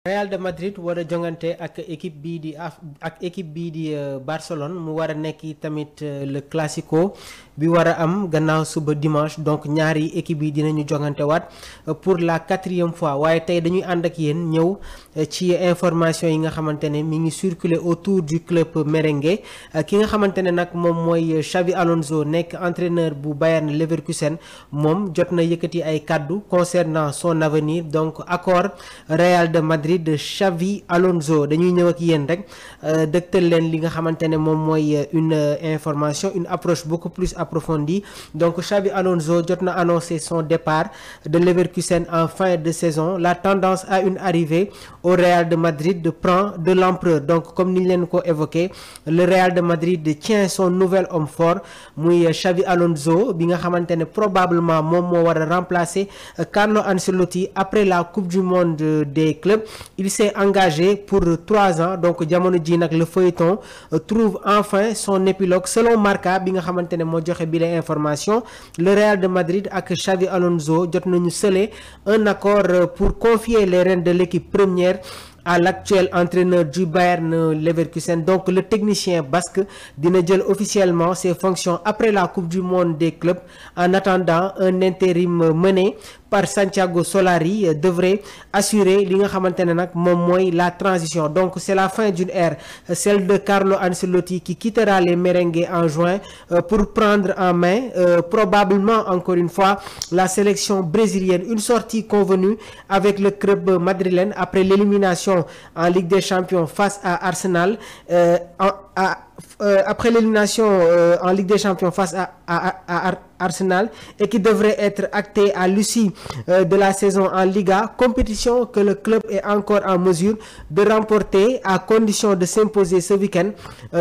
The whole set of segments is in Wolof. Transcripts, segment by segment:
Real de Madrid war a jongante ak équipe bii di Barcelone mu war a nekk tamit le classico bi war a am gannaaw suba dimanche donc ñaari équipe yi dinañu jongante waat pour la 4e fois waaye tey dañuy ànd ak yéen ñëw ci information yi nga xamante ne mi ngi circuler autour du club merengue ki nga xamante ne nag moom mooy Xavi Alonso nekk entraîneur bu Bayern Leverkusen moom jot na yëkkati ay kàddu concernant son avenir donc accord Real de Madrid de Xavi Alonso dañuy ñëw ak yéen rek dëgtal leen li nga xamante ne moom mooy une information une approche beaucoup plus approfondie donc Xavi Alonso jot na annoncé son départ de Leverkusen en fin de saison. La tendance à une arrivée au Real de Madrid prend de l'ampleur donc comme ni ñu leen ko évoqué le Real de Madrid tient son nouvel homme fort muy Xavi Alonso bi nga xamante ne probablement moom moo war a remplacer Carlo Ancelotti après la Coupe du Monde des clubs. Il s'est engagé pour 3 ans donc jamono ji nag le feuilleton trouve enfin son épilogue selon Marca bi nga xamante ne moo joxe bi la information. Le Real de Madrid ak Xavi Alonso jot nañu sceller un accord pour confier les rênes de l'équipe première à l'actuel entraîneur du Bayern Leverkusen. Donc le technicien basque dina jël officiellement ses fonctions après la Coupe du Monde des clubs. En attendant, un intérim mené par Santiago Solari devrait assurer li nga xamante ne nag moom mooy la transition. Donc c'est la fin d'une ère, celle de Carlo Ancelotti qui quittera les merengues en juin pour prendre en main probablement encore une fois la sélection brésilienne. Une sortie convenue avec le club madrilène après l'élimination en Ligue des Champions face à Arsenal après l'élimination en Ligue des Champions face à Arsenal et qui devrait être acté à l'issue de la saison en Liga, compétition que le club est encore en mesure de remporter à condition de s'imposer ce week-end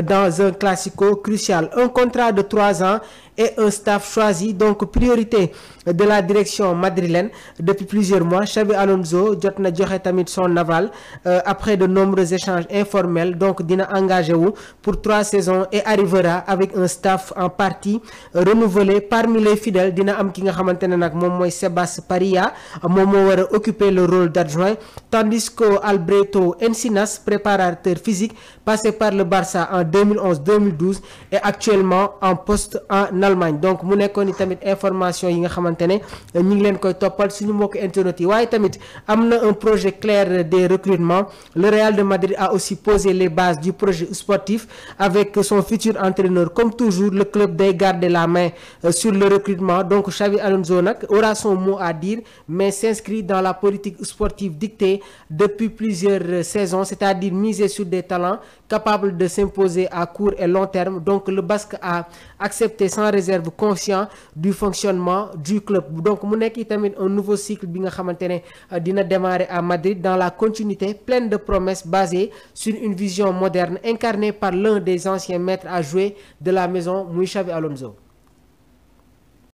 dans un classico crucial. Un contrat de 3 ans et un staff choisi, donc priorité de la direction madrilène depuis plusieurs mois. Xavi Alonso jot na joxe tamit son aval après de nombreux échanges informels, donc dina engagé wu pour 3 saisons et arrivera avec un staff en partie renouvelé. Parmi les fidèles dina am ki nga xamante ne nag moom mooy Sebas Paria moom moo war a occuper le rôle d'adjoint, tandis que Alberto Encinas, préparateur physique passé par le Barça en 2011-2012 est actuellement en poste en Allemagne. Donc mu nekkoon ni tamit information yi nga xamante ne ñu ngi leen koy toppal suñu mbokk internet yi waaye tamit am na un projet clair des recrutements. Le Real de Madrid a aussi posé les bases du projet sportif avec son futur entraîneur. Comme toujours, le club day garder la main sur le recrutement. Donc Xavi Alonso nag aura son mot à dire mais s'inscrit dans la politique sportive dictée depuis plusieurs saisons, c'est-à-dire miser sur des talents capables de s'imposer à court et long terme. Donc le Basque a accepté sans réserve, conscient du fonctionnement du club. Donc mu nekk tamit un nouveau cycle bi nga xamante ne dina démarrer à Madrid dans la continuité pleine de promesses basées sur une vision moderne incarnée par l'un des anciens maîtres à jouer de la maison muy Xavi Alonso.